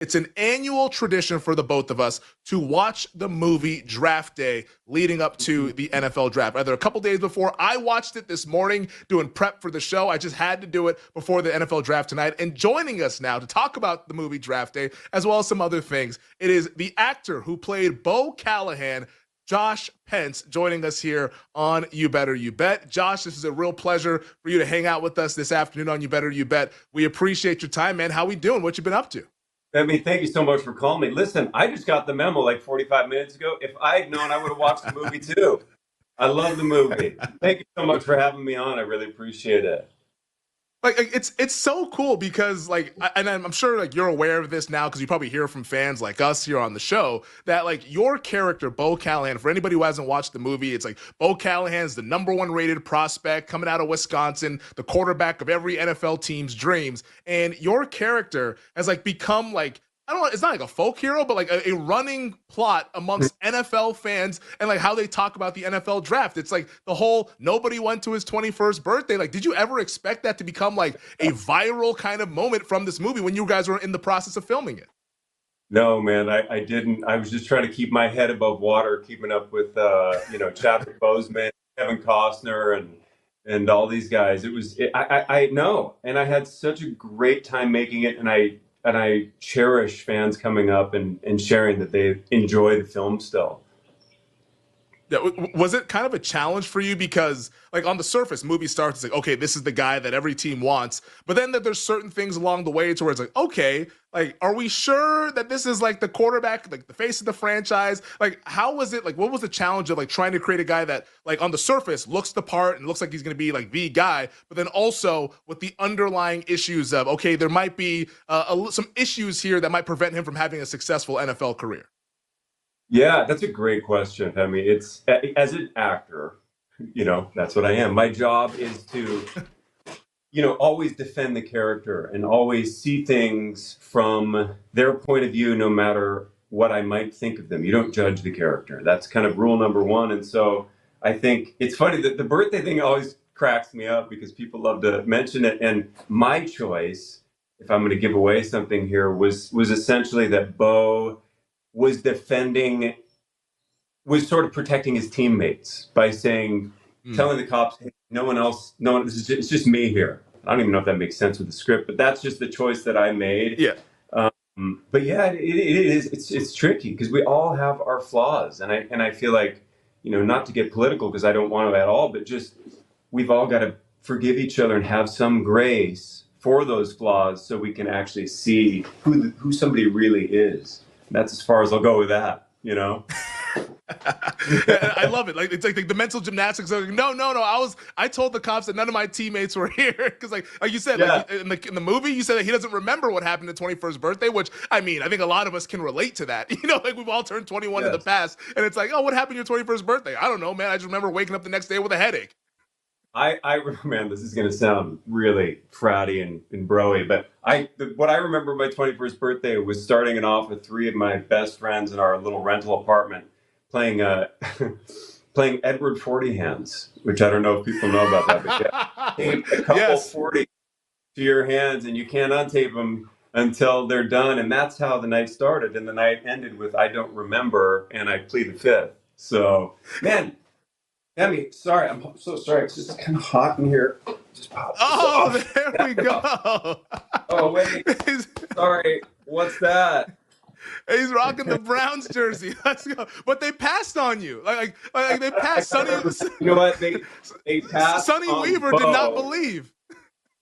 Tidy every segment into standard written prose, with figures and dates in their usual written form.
It's an annual tradition for the both of us to watch the movie Draft Day leading up to the NFL draft. Either a couple days before, I watched it this morning doing prep for the show. I just had to do it before the NFL draft tonight. And joining us now to talk about the movie Draft Day, as well as some other things, it is the actor who played Bo Callahan, Josh Pence, joining us here on You Better You Bet. Josh, this is a real pleasure for you to hang out with us this afternoon on You Better You Bet. We appreciate your time, man. How we doing? What you been up to? I mean, thank you so much for calling me. Listen, I just got the memo like 45 minutes ago. If I had known, I would have watched the movie too. I love the movie. Thank you so much for having me on. I really appreciate it. Like it's so cool because and I'm sure like you're aware of this now because you probably hear from fans like us here on the show that like your character Bo Callahan, for anybody who hasn't watched the movie, it's like Bo Callahan's the #1 rated prospect coming out of Wisconsin, the quarterback of every NFL team's dreams, and your character has like become like, I don't know, it's not like a folk hero, but like a running plot amongst NFL fans and like how they talk about the NFL draft. It's like the whole nobody went to his 21st birthday. Like, did you ever expect that to become like a viral kind of moment from this movie when you guys were in the process of filming it? No, man, I didn't. I was just trying to keep my head above water, keeping up with, Chadwick Boseman, Kevin Costner, and all these guys. I know, and I had such a great time making it, and I cherish fans coming up and sharing that they enjoy the film still. Yeah, was it kind of a challenge for you because, like, on the surface, movie starts it's like, okay, this is the guy that every team wants, but then that there's certain things along the way to where it's like, okay, like, are we sure that this is like the quarterback, like the face of the franchise? Like, how was it? Like, what was the challenge of like trying to create a guy that, like, on the surface looks the part and looks like he's going to be like the guy, but then also with the underlying issues of, okay, there might be some issues here that might prevent him from having a successful NFL career. Yeah, that's a great question. I mean, it's as an actor, that's what I am. My job is to, always defend the character and always see things from their point of view, no matter what I might think of them. You don't judge the character. That's kind of rule number one. And so I think it's funny that the birthday thing always cracks me up because people love to mention it. And my choice, if I'm going to give away something here, was essentially that Bo was defending, was sort of protecting his teammates by saying, telling the cops, hey, no one, it's just me here. I don't even know if that makes sense with the script, but that's just the choice that I made. Yeah. But yeah, it is, it's tricky because we all have our flaws. And I feel like, not to get political because I don't want to at all, but just, we've all got to forgive each other and have some grace for those flaws so we can actually see who somebody really is. That's as far as I'll go with that, I love it. Like it's like the mental gymnastics. Like, no. I told the cops that none of my teammates were here because, like you said, Yeah. like in the movie, you said that he doesn't remember what happened at 21st birthday. Which I mean, I think a lot of us can relate to that. Like we've all turned 21 in the Yes. past, and it's like, oh, what happened your 21st birthday? I don't know, man. I just remember waking up the next day with a headache. Man, this is going to sound really fratty and broy, but what I remember my 21st birthday was starting it off with three of my best friends in our little rental apartment playing playing Edward 40 hands, which I don't know if people know about that, but yeah, tape a couple Yes. 40 to your hands and you can't untape them until they're done. And that's how the night started. And the night ended with, I don't remember, and I plead the fifth. So, man, Emmy, sorry, I'm so sorry. It's just kind of hot in here. Just pop this Oh, off. there we go. Oh, wait. he's, Sorry. What's that? he's rocking the Browns jersey. Let's go. But they passed on you. Like they passed. You know what? They passed Sonny on Weaver did not Bo. believe.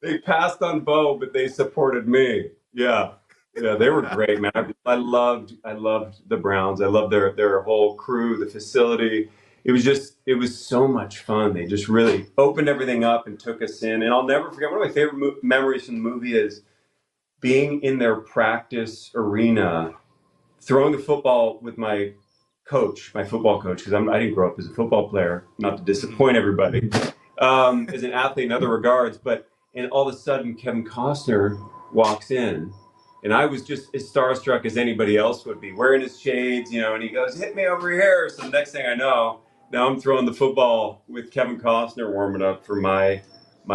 They passed on Bo, but they supported me. Yeah. Yeah, they were great, man. I loved the Browns. I loved their whole crew, the facility. It was so much fun. They just really opened everything up and took us in. And I'll never forget, one of my favorite memories from the movie is being in their practice arena, throwing the football with my coach, my football coach, because I didn't grow up as a football player, not to disappoint everybody, as an athlete in other regards. And all of a sudden, Kevin Costner walks in. And I was just as starstruck as anybody else would be, wearing his shades, and he goes, hit me over here. So the next thing I know, now I'm throwing the football with Kevin Costner warming up for my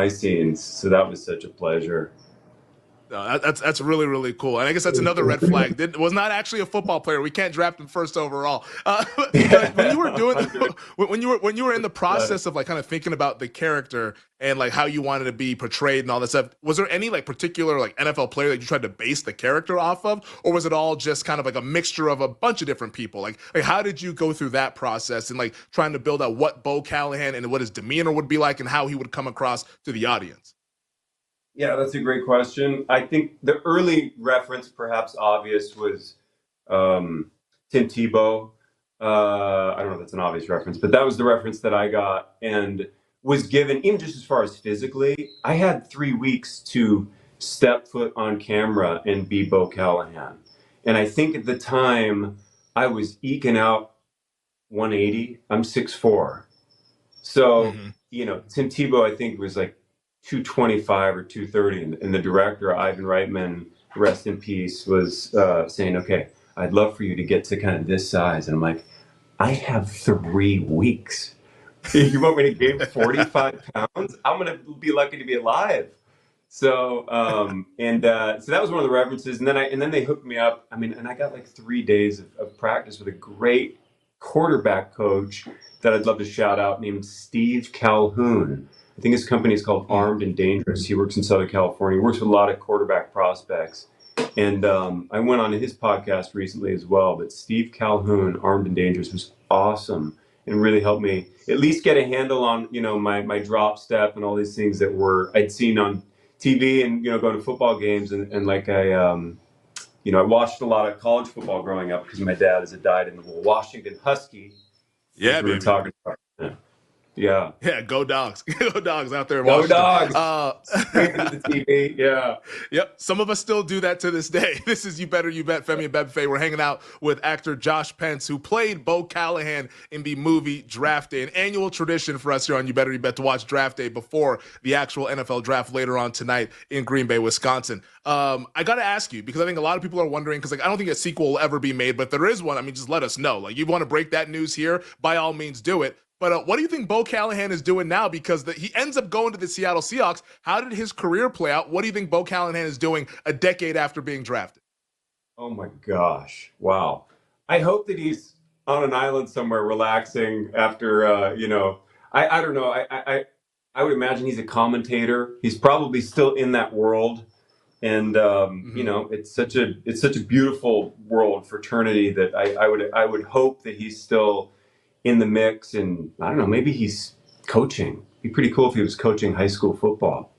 scenes. So that was such a pleasure. No, that's really really cool, and I guess that's another red flag. Was not actually a football player. We can't draft him first overall. When you were doing, 100%. when you were in the process of like kind of thinking about the character and like how you wanted to be portrayed and all that stuff, was there any like particular like NFL player that you tried to base the character off of, or was it all just kind of like a mixture of a bunch of different people? Like how did you go through that process and like trying to build out what Bo Callahan and what his demeanor would be like and how he would come across to the audience? Yeah, that's a great question. I think the early reference, perhaps obvious, was Tim Tebow. I don't know if that's an obvious reference, but that was the reference that I got and was given, even just as far as physically. I had 3 weeks to step foot on camera and be Bo Callahan. And I think at the time I was eking out 180. I'm 6'4". So, Mm-hmm. Tim Tebow, I think, was like 225 or 230. And the director, Ivan Reitman, rest in peace, was saying, okay, I'd love for you to get to kind of this size. And I'm like, I have 3 weeks. You want me to gain 45 pounds? I'm going to be lucky to be alive. So, so that was one of the references. And then they hooked me up. I mean, and I got like 3 days of practice with a great quarterback coach that I'd love to shout out named Steve Calhoun. I think his company is called Armed and Dangerous. He works in Southern California. He works with a lot of quarterback prospects. And I went on his podcast recently as well. But Steve Calhoun, Armed and Dangerous, was awesome and really helped me at least get a handle on, my drop step and all these things that I'd seen on TV and, going to football games. And like I watched a lot of college football growing up because my dad is a dyed-in-the-wool Washington Husky, Yeah, as we were baby. talking about. Yeah. Yeah, go dogs. Go dogs out there in Go Washington. dogs. Screaming at the TV. Yeah. Yep. Some of us still do that to this day. This is You Better You Bet, Femi and Bebfe. We're hanging out with actor Josh Pence, who played Bo Callahan in the movie Draft Day, an annual tradition for us here on You Better You Bet to watch Draft Day before the actual NFL draft later on tonight in Green Bay, Wisconsin. I got to ask you, because I think a lot of people are wondering, because like I don't think a sequel will ever be made, but if there is one, I mean, just let us know. Like, you want to break that news here, by all means do it. But what do you think Bo Callahan is doing now? Because he ends up going to the Seattle Seahawks. How did his career play out? What do you think Bo Callahan is doing a decade after being drafted? Oh my gosh. Wow. I hope that he's on an island somewhere relaxing after, I don't know. I would imagine he's a commentator. He's probably still in that world. And, it's such a beautiful world, fraternity, that I would hope that he's still in the mix. And I don't know, maybe he's coaching. It'd be pretty cool if he was coaching high school football.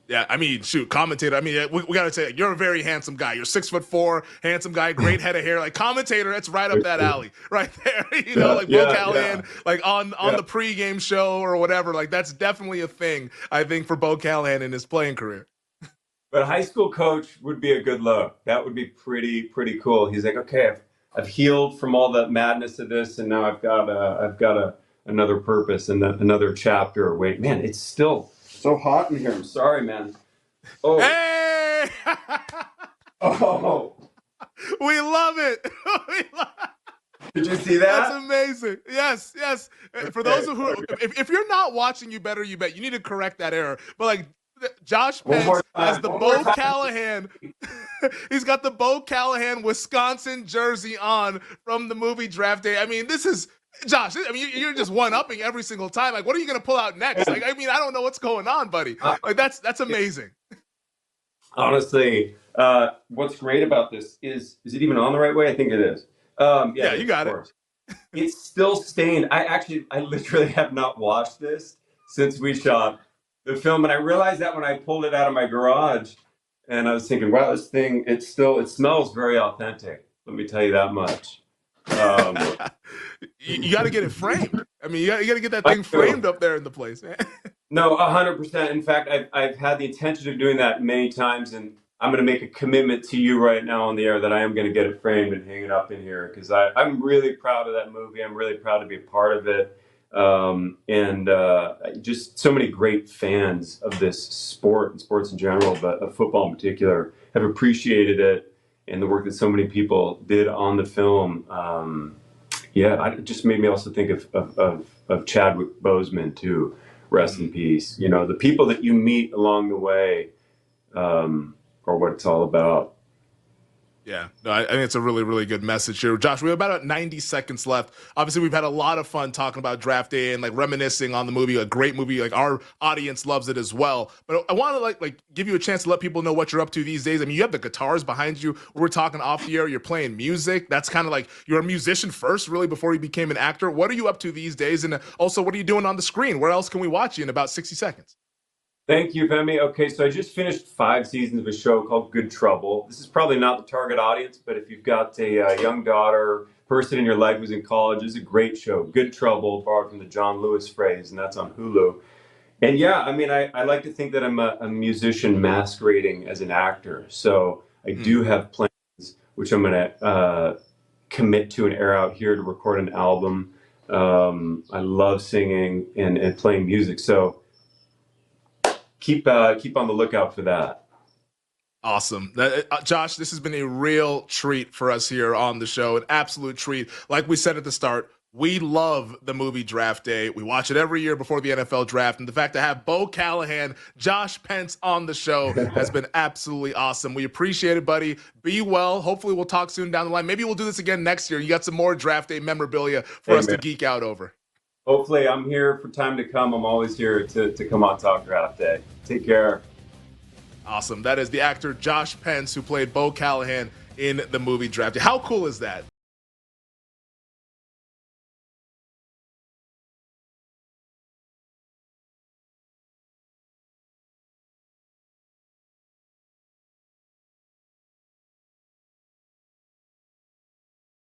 Yeah, I mean, shoot, commentator. I mean, we got to say, you're a very handsome guy. You're 6'4", handsome guy, great head of hair. Like, commentator, that's right up that alley, right there. Bo Callahan, like on the pregame show or whatever. Like, that's definitely a thing, I think, for Bo Callahan in his playing career. But high school coach would be a good look. That would be pretty cool. He's like, okay, I've healed from all the madness of this, and now I've got another purpose and another chapter. Wait, man, it's still so hot in here. I'm sorry, man. Oh, Hey! oh, We love it. did you see that? That's amazing. Yes. For those who, if you're not watching You Better You Bet, you need to correct that error. But like, Josh Pence has the Bo Callahan. He's got the Bo Callahan Wisconsin jersey on from the movie Draft Day. I mean, this is Josh. I mean, you're just one-upping every single time. Like, what are you going to pull out next? Like, I mean, I don't know what's going on, buddy. Like, that's amazing. Honestly, what's great about this is it even on the right way? I think it is. Yeah, you got it. It's still stained. I literally have not washed this since we shot the film, and I realized that when I pulled it out of my garage, and I was thinking, wow, this thing, it smells very authentic. Let me tell you that much. You got to get it framed. I mean, you got to get that thing framed up there in the place, man. No, 100%. In fact, I've had the intention of doing that many times, and I'm going to make a commitment to you right now on the air that I am going to get it framed and hang it up in here, because I'm really proud of that movie. I'm really proud to be a part of it. Just so many great fans of this sport and sports in general, but of football in particular, have appreciated it and the work that so many people did on the film. It just made me also think of Chadwick Boseman too. Rest in peace. The people that you meet along the way, or what it's all about. Yeah, no, I think it's a really, really good message here. Josh, we have about 90 seconds left. Obviously, we've had a lot of fun talking about draft day and like reminiscing on the movie, a great movie. Like our audience loves it as well. But I want to like give you a chance to let people know what you're up to these days. I mean, you have the guitars behind you. We're talking off the air. You're playing music. That's kind of like you're a musician first, really, before you became an actor. What are you up to these days? And also, what are you doing on the screen? Where else can we watch you in about 60 seconds? Thank you, Femi. Okay, so I just finished 5 seasons of a show called Good Trouble. This is probably not the target audience, but if you've got a young daughter, person in your life who's in college, this is a great show. Good Trouble, borrowed from the John Lewis phrase, and that's on Hulu. And yeah, I mean, I like to think that I'm a musician masquerading as an actor. So I do have plans, which I'm going to commit to and air out here to record an album. I love singing and playing music. So keep on the lookout for that. Awesome. Josh, this has been a real treat for us here on the show. An absolute treat. Like we said at the start, we love the movie Draft Day. We watch it every year before the NFL draft. And the fact to have Bo Callahan, Josh Pence on the show has been absolutely awesome. We appreciate it, buddy. Be well. Hopefully, we'll talk soon down the line. Maybe we'll do this again next year. You got some more Draft Day memorabilia for Hey, us to man. geek out over. Hopefully, I'm here for time to come. I'm always here to come on Talk Draft Day. Take care. Awesome. That is the actor Josh Pence, who played Bo Callahan in the movie Draft Day. How cool is that?